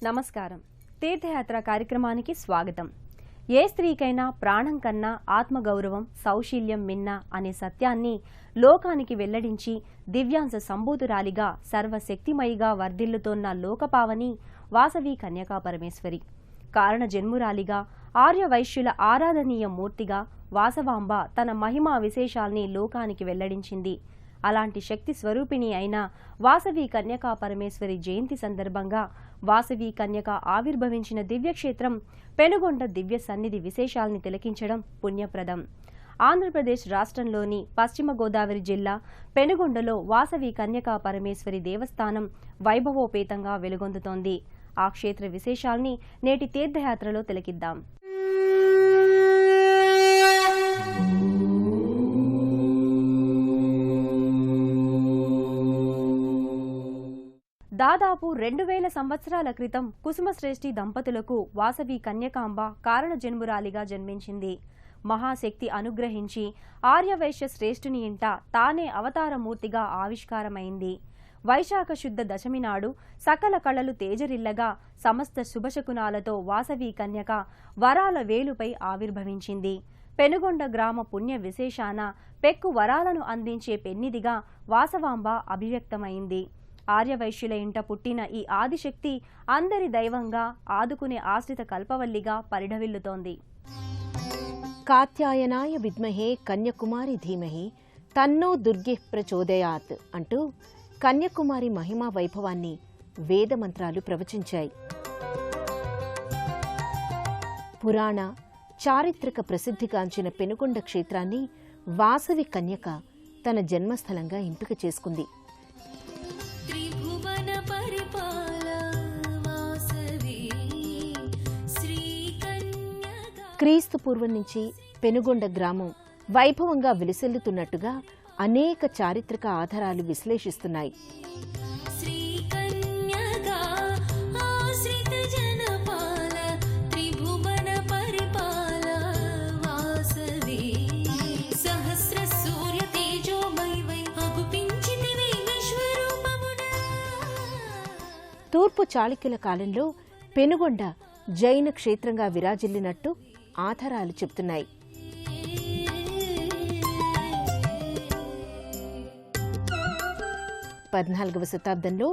నమస్కారం. తీర్థయాత్ర కార్యక్రమానికి స్వాగతం. ఏ స్త్రీకైనా ప్రాణం కన్నా ఆత్మగౌరవం, సౌశీల్యం మిన్న అనే సత్యాన్ని లోకానికి వెల్లడించి దివ్యాంశ సంభూతురాలిగా సర్వశక్తిమయిగా వర్ధిల్లుతోన్న లోకపావని వాసవి కన్యకా పరమేశ్వరి. కారణ జన్మురాలిగా ఆర్యవైశ్యుల ఆరాధనీయ మూర్తిగా వాసవాంబ తన మహిమా విశేషాల్ని లోకానికి వెల్లడించింది. అలాంటి శక్తి స్వరూపిణి అయిన వాసవి కన్యకా పరమేశ్వరి జయంతి సందర్భంగా వాసవి కన్యక ఆవిర్భవించిన దివ్యక్షేత్రం పెనుగొండ దివ్య సన్నిధి విశేషాల్ని తిలకించడం పుణ్యప్రదం. ఆంధ్రప్రదేశ్ రాష్ట్రంలోని పశ్చిమ గోదావరి జిల్లా పెనుగొండలో వాసవి కన్యకా పరమేశ్వరి దేవస్థానం వైభవోపేతంగా వెలుగొందుతోంది. ఆ క్షేత్ర విశేషాల్ని నేటి తీర్థయాత్రలో తిలకిద్దాం. దాదాపు 2000 సంవత్సరాల క్రితం కుసుమశ్రేష్ఠి దంపతులకు వాసవి కన్యకాంబ కారణ జన్మురాలిగా జన్మించింది. మహాశక్తి అనుగ్రహించి ఆర్యవైశ్య శ్రేష్ఠుని ఇంట తానే అవతారమూర్తిగా ఆవిష్కారమైంది. వైశాఖ శుద్ధ దశమి నాడు సకల కళలు తేజరిల్లగా సమస్త శుభశకునాలతో వాసవి కన్యక వరాల వేలుపై ఆవిర్భవించింది. పెనుగొండ గ్రామ పుణ్య విశేషాన పెక్కు వరాలను అందించే పెన్నిదిగా వాసవాంబ అభివ్యక్తమైంది. ఆర్యవైశ్యుల ఇంట పుట్టిన ఈ ఆదిశక్తి అందరి దైవంగా, ఆదుకునే ఆశ్రిత కల్పవల్లిగా పరిఢవిల్లుతోంది. కాత్యాయనాయ విద్మహే కన్యకుమారి ధీమహి తన్నో దుర్గే ప్రచోదయాత్ అంటూ కన్యకుమారి మహిమా వైభవాన్ని వేదమంత్రాలు ప్రవచించాయి. పురాణ చారిత్రక ప్రసిద్ధిగాంచిన పెనుగొండ క్షేత్రాన్ని వాసవి కన్యక తన జన్మస్థలంగా ఎంపిక చేసుకుంది. క్రీస్తు పూర్వం నుంచి పెనుగొండ గ్రామం వైభవంగా విలసిల్లుతున్నట్టుగా అనేక చారిత్రక ఆధారాలు విశ్లేషిస్తున్నాయి. తూర్పు చాళుక్యుల కాలంలో పెనుగొండ జైన క్షేత్రంగా విరాజిల్లినట్టు ఆధారాలు చెబుతున్నాయి. పద్నాలుగవ శతాబ్దంలో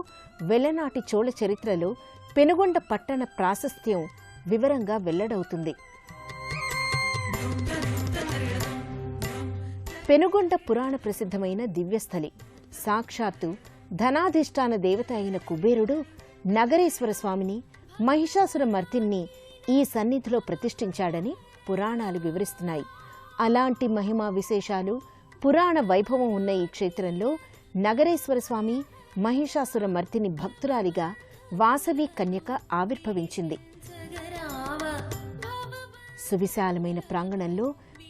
వెల్లనాటి చోళ చరిత్రలో పెనుగొండ పట్టణ ప్రాశస్త్యం వివరంగా వెల్లడవుతుంది. పెనుగొండ పురాణ ప్రసిద్ధమైన దివ్యస్థలి. సాక్షాత్తు ధనాధిష్టాన దేవత అయిన కుబేరుడు నగరేశ్వర స్వామిని, మహిషాసుర మర్దిన్ని ఈ సన్నిధిలో ప్రతిష్ఠించాడని పురాణాలు వివరిస్తున్నాయి. అలాంటి మహిమా విశేషాలు, పురాణ వైభవం ఉన్న ఈ క్షేత్రంలో నగరేశ్వర స్వామి, మహిషాసుర మర్దిని భక్తురాలిగా వాసవి కన్యక ఆవిర్భవించింది. సువిశాలమైన ప్రాంగణంలో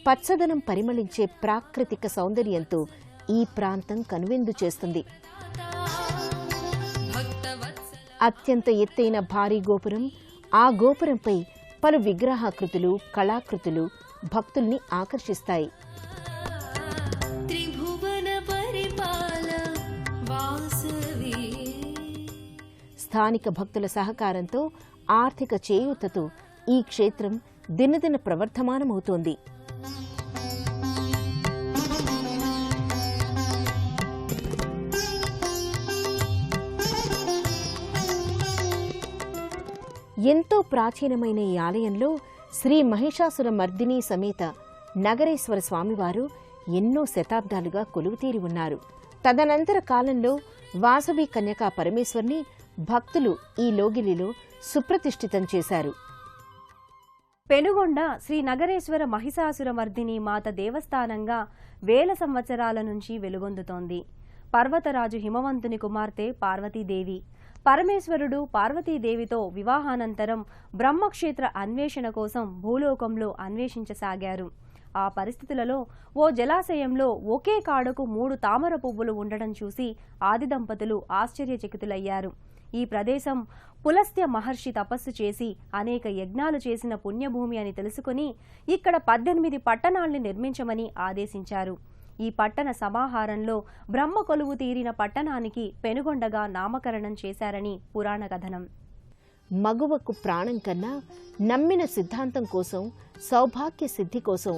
పచ్చదనం పరిమళించే ప్రాకృతిక సౌందర్యంతో ఈ ప్రాంతం కనువిందు చేస్తుంది. అత్యంత ఎత్తైన భారీ గోపురం, ఆ గోపురంపై పలు విగ్రహాకృతులు, కళాకృతులు భక్తుల్ని ఆకర్షిస్తాయి. స్థానిక భక్తుల సహకారంతో, ఆర్థిక చేయూతతో ఈ క్షేత్రం దినదిన ప్రవర్ధమానమవుతోంది. ఎంతో ప్రాచీనమైన ఈ ఆలయంలో శ్రీ మహిషాసుర మర్దిని సమేత నగరేశ్వర స్వామివారు ఎన్నో శతాబ్దాలుగా కొలువుతీరి ఉన్నారు. తదనంతర కాలంలో వాసవి కన్యకా పరమేశ్వరిని భక్తులు ఈ లోగిలిలో సుప్రతిష్ఠితం చేశారు. పెనుగొండ శ్రీ నగరేశ్వర మహిషాసుర మర్దిని మాత దేవస్థానంగా వేల సంవత్సరాల నుంచి వెలుగొందుతోంది. పర్వతరాజు హిమవంతుని కుమార్తె పార్వతీదేవి. పరమేశ్వరుడు పార్వతీదేవితో వివాహానంతరం బ్రహ్మక్షేత్ర అన్వేషణ కోసం భూలోకంలో అన్వేషించసాగారు. ఆ పరిస్థితులలో ఓ జలాశయంలో ఒకే కాడకు 3 తామర పువ్వులు ఉండడం చూసి ఆది దంపతులు ఆశ్చర్యచకితులయ్యారు. ఈ ప్రదేశం పులస్త్య మహర్షి తపస్సు చేసి అనేక యజ్ఞాలు చేసిన పుణ్యభూమి అని తెలుసుకుని ఇక్కడ 18 పట్టణాల్ని నిర్మించమని ఆదేశించారు. ఈ పట్టణ సమాహారంలో బ్రహ్మ కొలువు తీరిన పట్టణానికి పెనుగొండగా నామకరణం చేశారని పురాణ కథనం. మగువకు ప్రాణం కన్నా నమ్మిన సిద్ధాంతం కోసం, సౌభాగ్య సిద్ధి కోసం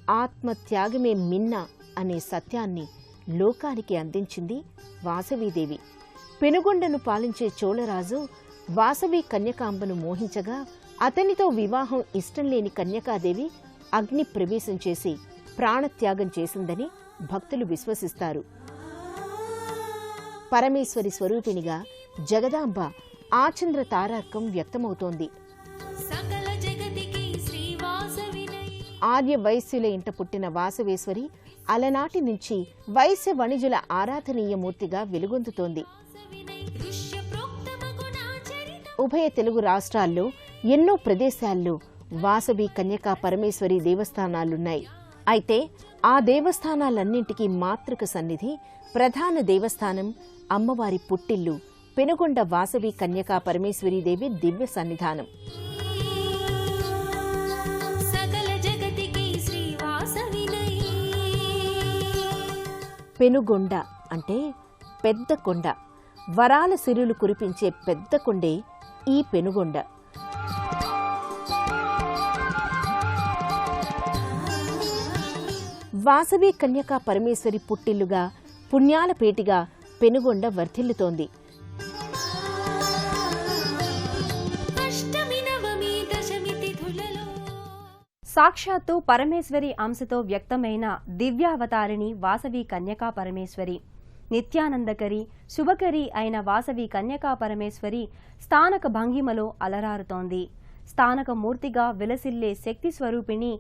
ఆత్మత్యాగమే మిన్న అనే సత్యాన్ని లోకానికి అందించింది వాసవీదేవి. పెనుగొండను పాలించే చోళరాజు వాసవి కన్యకాంబను మోహించగా అతనితో వివాహం ఇష్టం లేని కన్యకాదేవి అగ్ని ప్రవేశం చేసి ప్రాణత్యాగం చేసిందని భక్తులు విశ్వసిస్తారు. పరమేశ్వరి స్వరూపిణిగా జగదాంబ ఆచంద్ర తారార్కం వ్యక్తమవుతోంది. ఆర్య వైశ్యుల ఇంట పుట్టిన వాసవేశ్వరి అలనాటి నుంచి వైశ్య వణిజుల ఆరాధనీయ మూర్తిగా వెలుగొందుతోంది. ఉభయ తెలుగు రాష్ట్రాల్లో ఎన్నో ప్రదేశాల్లో వాసవి కన్యకా పరమేశ్వరి దేవస్థానాలున్నాయి. అయితే ఆ దేవస్థానాలన్నింటికీ మాతృక సన్నిధి, ప్రధాన దేవస్థానం, అమ్మవారి పుట్టిల్లు పెనుగొండ వాసవి కన్యకా పరమేశ్వరీదేవి దివ్య సన్నిధానం. పెనుగొండ అంటే పెద్ద కొండ. వరాల సిరులు కురిపించే పెద్ద కొండే ఈ పెనుగొండ. వాసవి కన్యకా పరమేశ్వరి పుట్టిల్లుగా, పుణ్యాల పేటిగా పెనుగొండ వర్ధిల్లుతోంది. సాక్షాత్తు పరమేశ్వరి అంశతో వ్యక్తమైన దివ్యావతారిణి వాసవి కన్యకా పరమేశ్వరి. నిత్యానందకరి, శుభకరి అయిన వాసవి కన్యకా పరమేశ్వరి స్థానక భంగిమలో అలరారుతోంది. స్థానక మూర్తిగా విలసిల్లే శక్తి స్వరూపిణి,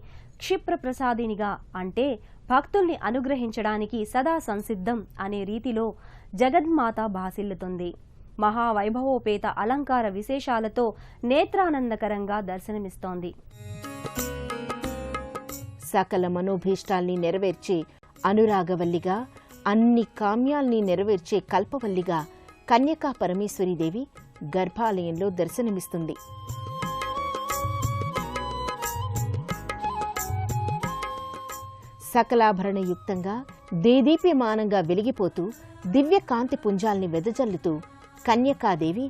క్షిప్రప్రసాదినిగా అంటే భక్తుల్ని అనుగ్రహించడానికి సదా సంసిద్ధం అనే రీతిలో జగన్మాత భాసిల్లుతుంది. మహావైభవోపేత అలంకార విశేషాలతో నేత్రానందకరంగా దర్శనమిస్తోంది. సకల మనోభీష్టాల్ని నెరవేర్చే అనురాగవల్లిగా, అన్ని కామ్యాల్ని నెరవేర్చే కల్పవల్లిగా కన్యకా పరమేశ్వరీదేవి గర్భాలయంలో దర్శనమిస్తుంది. సకలాభరణయుక్తంగా, దేదీప్యమానంగా వెలిగిపోతూ దివ్య కాంతి పుంజాల్ని వెదజల్లుతూ కన్యకాదేవి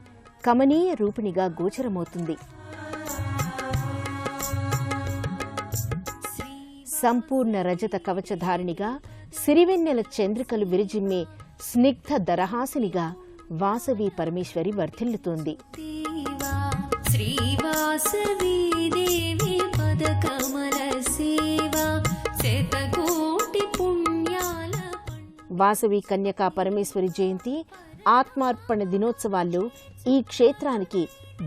కమనీయ రూపిణిగా గోచరమవుతుంది. సంపూర్ణ రజత కవచధారిణిగా, సిరివెన్నెల చంద్రికలు విరిజిమ్మే స్నిగ్ధ దరహాసినిగా వాసవి పరమేశ్వరి వర్ధిల్లుతోంది. వాసవి కన్యకా పరమేశ్వరి జయంతి, ఆత్మార్పణ దినోత్సవాల్లో ఈ క్షేత్రానికి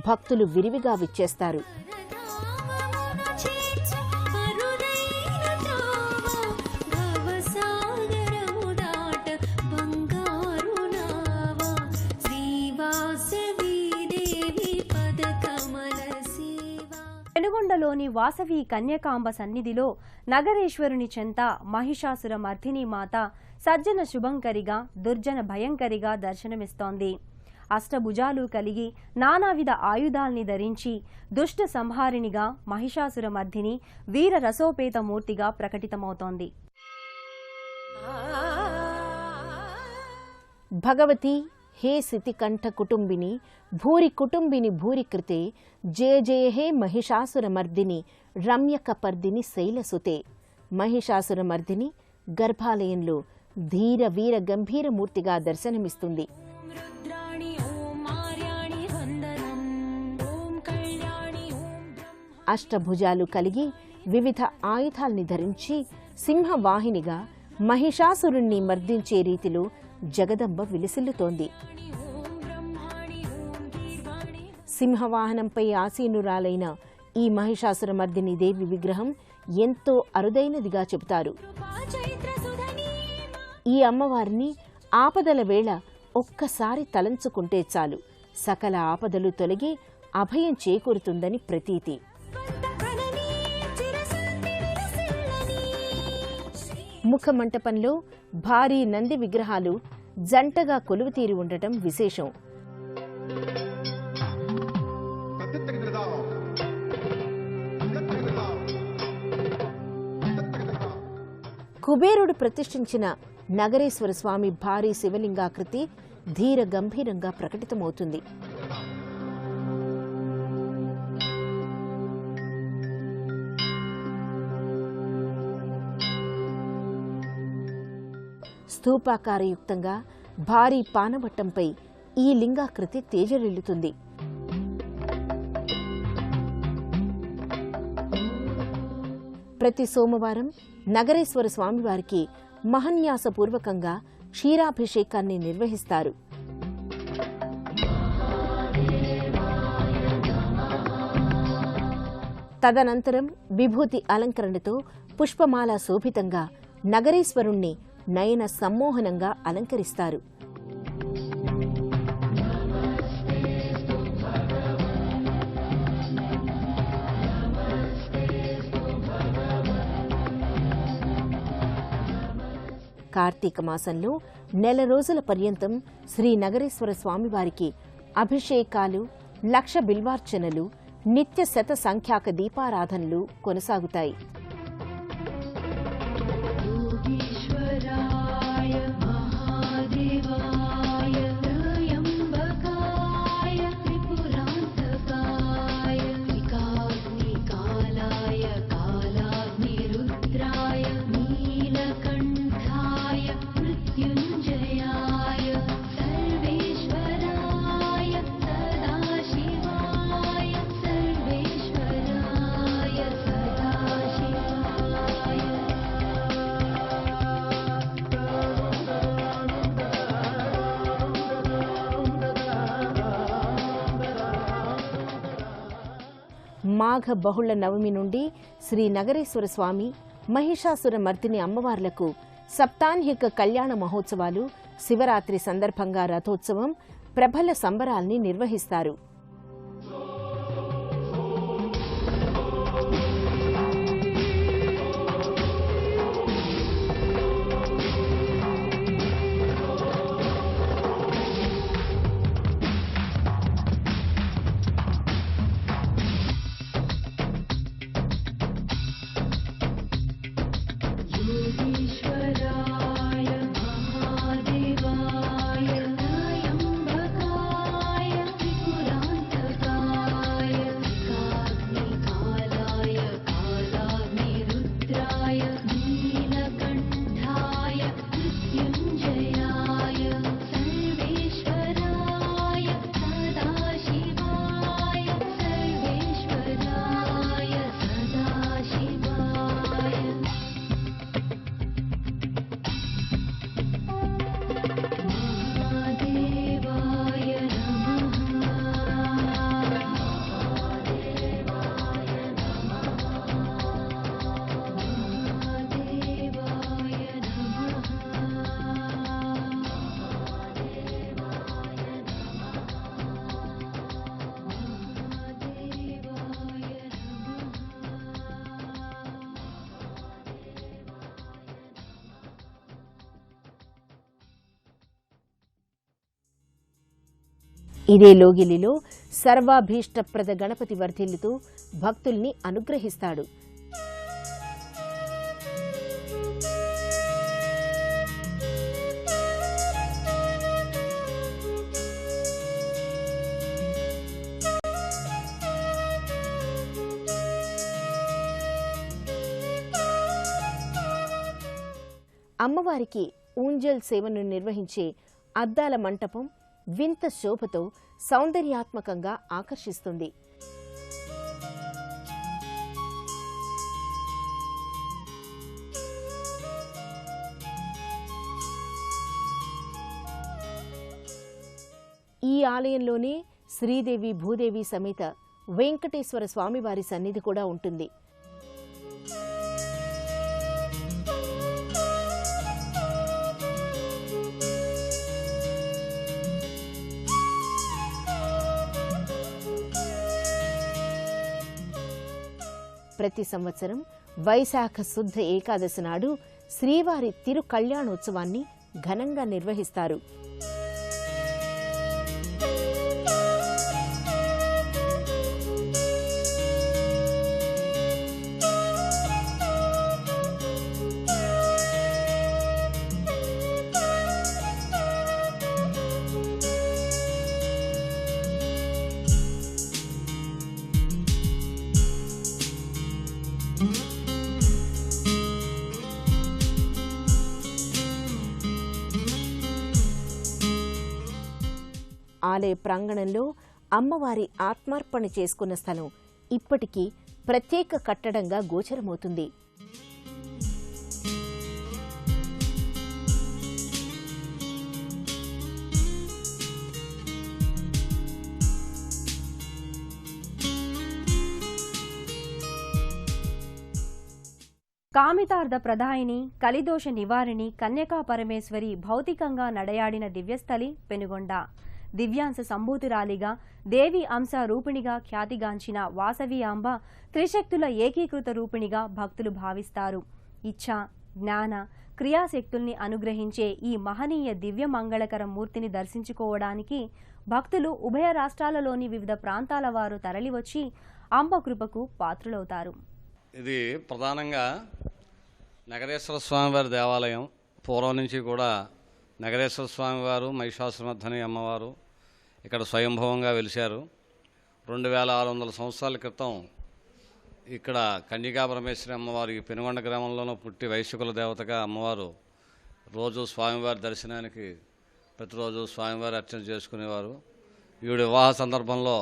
భక్తులు విరివిగా విచ్చేస్తారు. పెనుగొండలోని వాసవి కన్యకాంబ సన్నిధిలో నగరేశ్వరుని చెంత మహిషాసుర మర్దిని మాత సజ్జన శుభంకరిగా, దుర్జన భయంకరిగా దర్శనమిస్తోంది. అష్టభుజాలు కలిగి నానావిధ ఆయుధాల్ని ధరించి దుష్ట సంహారిణిగా మహిషాసుర మర్దిని వీర రసోపేత మూర్తిగా ప్రకటితమవుతోంది. భగవతి హే సితికంఠ కుటుంబిని, భూరి కుటుంబిని భూరి కృతే, జయ జయ హే మహిషాసురమర్దిని, రమ్యకపర్దిని శైలసుతే. మహిషాసురమర్దిని గర్భాలయంలో ధీర వీర గంభీర మూర్తిగా దర్శనమిస్తుంది. అష్టభుజాలు కలిగి వివిధ ఆయుధాల్ని ధరించి సింహవాహినిగా మహిషాసురుణ్ణి మర్దించే రీతిలో జగదంబ విలసిల్లుతోంది. సింహవాహనంపై ఆసీనురాలైన ఈ మహిషాసురమర్దిని దేవి విగ్రహం ఎంతో అరుదైనదిగా చెబుతారు. ఈ అమ్మవారిని ఆపదల వేళ ఒక్కసారి తలంచుకుంటే చాలు, సకల ఆపదలు తొలగి అభయం చేకూరుతుందని ప్రతీతి. ముఖమంటపంలో భారీ నంది విగ్రహాలు జంటగా కొలువుతీరి ఉండటం విశేషం. కుబేరుడు ప్రతిష్ఠించిన నగరేశ్వర స్వామి భారీ శివలింగాకృతి ధీర గంభీరంగా ప్రకటితమవుతుంది. స్తూపాకారయుక్తంగా భారీ పానవట్టంపై ఈ లింగాకృతి తేజరిల్లుతుంది. ప్రతి సోమవారం నగరేశ్వర స్వామివారికి మహన్యాసపూర్వకంగా క్షీరాభిషేకాన్ని నిర్వహిస్తారు. తదనంతరం విభూతి అలంకరణతో పుష్పమాల శోభితంగా నగరేశ్వరుణ్ణి నయన సమ్మోహనంగా అలంకరిస్తారు. కార్తీక మాసంలో నెల రోజుల పర్యంతం శ్రీ నగరేశ్వర స్వామివారికి అభిషేకాలు, లక్ష బిల్వార్చనలు, నిత్య శత సంఖ్యాక దీపారాధనలు కొనసాగుతాయి. మాఘ బహుళ నవమి నుండి శ్రీ నగరేశ్వర స్వామి, మహిషాసుర మర్దిని అమ్మవార్లకు సప్తాహ్నిక కళ్యాణ మహోత్సవాలు, శివరాత్రి సందర్భంగా రథోత్సవం, ప్రబల సంబరాల్ని నిర్వహిస్తారు. ఇదే లోగిలిలో సర్వాభీష్టప్రద గణపతి వర్ధిల్లుతూ భక్తుల్ని అనుగ్రహిస్తాడు. అమ్మవారికి ఊంజల్ సేవను నిర్వహించే అద్దాల మంటపం వింత శోభతో సౌందర్యాత్మకంగా ఆకర్షిస్తుంది. ఈ ఆలయంలోనే శ్రీదేవి భూదేవి సమేత వెంకటేశ్వర స్వామివారి సన్నిధి కూడా ఉంటుంది. ప్రతి సంవత్సరం వైశాఖ శుద్ధ ఏకాదశి నాడు శ్రీవారి తిరు కళ్యాణోత్సవాన్ని ఘనంగా నిర్వహిస్తారు. ఆలయ ప్రాంగణంలో అమ్మవారి ఆత్మార్పణ చేసుకున్న స్థలం ఇప్పటికీ ప్రత్యేక కట్టడంగా గోచరమవుతుంది. కామితార్థ ప్రదాయిని, కలిదోష నివారిణి కన్యకా పరమేశ్వరి భౌతికంగా నడయాడిన దివ్యస్థలి పెనుగొండ. దివ్యాంశ సంభూతురాలిగా దేవి అంశ రూపిణిగా ఖ్యాతిగాంచిన వాసవి అంబ త్రిశక్తుల ఏకీకృత రూపిణిగా భక్తులు భావిస్తారు. ఇచ్ఛ, జ్ఞాన, క్రియాశక్తుల్ని అనుగ్రహించే ఈ మహనీయ దివ్య మంగళకర మూర్తిని దర్శించుకోవడానికి భక్తులు ఉభయ రాష్ట్రాలలోని వివిధ ప్రాంతాల వారు తరలివచ్చి అంబ కృపకు పాత్రులవుతారు. ఇది ప్రధానంగా నగరేశ్వర స్వామివారి దేవాలయం. పూర్వం నుంచి కూడా నగరేశ్వర స్వామివారు, మహిషాసురమర్దిని అమ్మవారు ఇక్కడ స్వయంభవంగా వెలిశారు. 2600 సంవత్సరాల క్రితం ఇక్కడ కన్యకా పరమేశ్వరి అమ్మవారు ఈ పెనుగొండ గ్రామంలోనూ పుట్టి వైశ్యకుల దేవతగా అమ్మవారు రోజు స్వామివారి దర్శనానికి ప్రతిరోజు స్వామివారి అర్చన చేసుకునేవారు. ఈవిడ వివాహ సందర్భంలో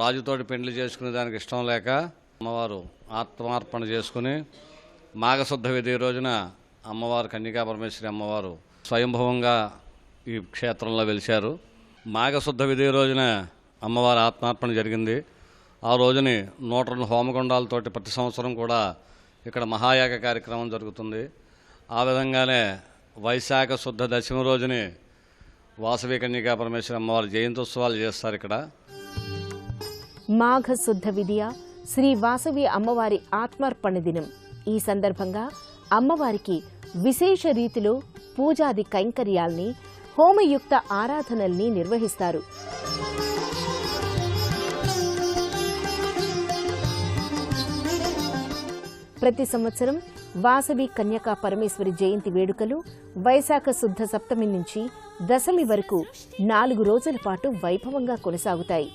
రాజుతోటి పెండ్లి చేసుకునే దానికి ఇష్టం లేక అమ్మవారు ఆత్మార్పణ చేసుకుని మాఘశుద్ధ విధి రోజున అమ్మవారు కన్యకా పరమేశ్వరి అమ్మవారు స్వయంభవంగా ఈ క్షేత్రంలో వెలిశారు. మాఘశుద్ధ విధి రోజున అమ్మవారి ఆత్మార్పణ జరిగింది. ఆ రోజుని 102 హోమగుండాలతోటి ప్రతి సంవత్సరం కూడా ఇక్కడ మహాయాగ కార్యక్రమం జరుగుతుంది. ఆ విధంగానే వైశాఖ శుద్ధ దశమి రోజుని వాసవి కన్యకా పరమేశ్వరి అమ్మవారి జయంత్యుత్సవాలు చేస్తారు. ఇక్కడ మాఘ శుద్ధ విధియ శ్రీ వాసవి అమ్మవారి ఆత్మార్పణ దినం. ఈ సందర్భంగా అమ్మవారికి విశేష రీతిలో పూజాది కైంకర్యాల్ని, హోమయుక్త ఆరాధనల్ని నిర్వహిస్తారు. ప్రతి సంవత్సరం వాసవి కన్యకా పరమేశ్వరి జయంతి వేడుకలు వైశాఖ శుద్ధ సప్తమి నుంచి దశమి వరకు 4 రోజుల పాటు వైభవంగా కొనసాగుతాయి.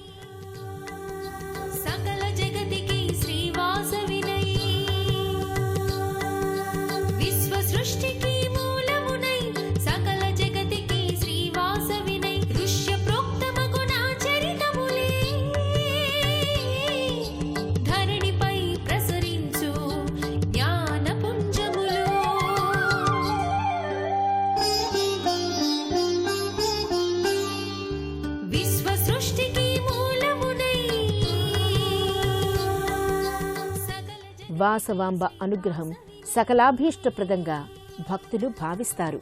వాసవాంబ అనుగ్రహం సకలాభీష్టప్రదంగా భక్తులు భావిస్తారు.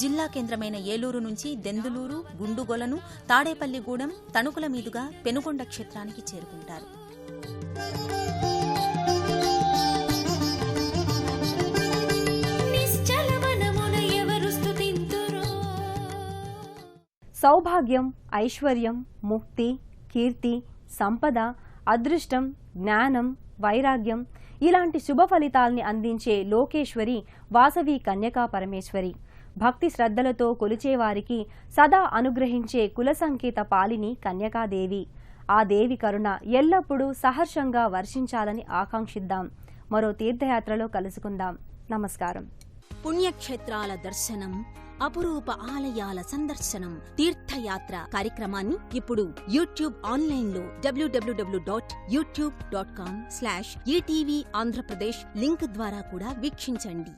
జిల్లా కేంద్రమైన ఏలూరు నుంచి దెందులూరు, గుండుగొలను, తాడేపల్లిగూడెం, తణుకుల మీదుగా పెనుగొండ క్షేత్రానికి చేరుకుంటారు. సౌభాగ్యం, ఐశ్వర్యం, ముక్తి, కీర్తి, సంపద, అదృష్టం, జ్ఞానం, వైరాగ్యం ఇలాంటి శుభ ఫలితాల్ని అందించే లోకేశ్వరి వాసవి కన్యకా పరమేశ్వరి. భక్తి శ్రద్ధలతో కొలిచేవారికి సదా అనుగ్రహించే కుల సంకేత పాలిని కన్యకాదేవి. ఆ దేవి కరుణ ఎల్లప్పుడూ సహర్షంగా వర్షించాలని ఆకాంక్షిద్దాం. మరో తీర్థయాత్రలో కలుసుకుందాం. నమస్కారం. పుణ్యక్షేత్రాల దర్శనం, అపురూప ఆలయాల సందర్శనం, తీర్థయాత్ర కార్యక్రమాన్ని ఇప్పుడు యూట్యూబ్ ఆన్లైన్లో www.youtube.com/ETV ఆంధ్రప్రదేశ్ లింక్ ద్వారా కూడా వీక్షించండి.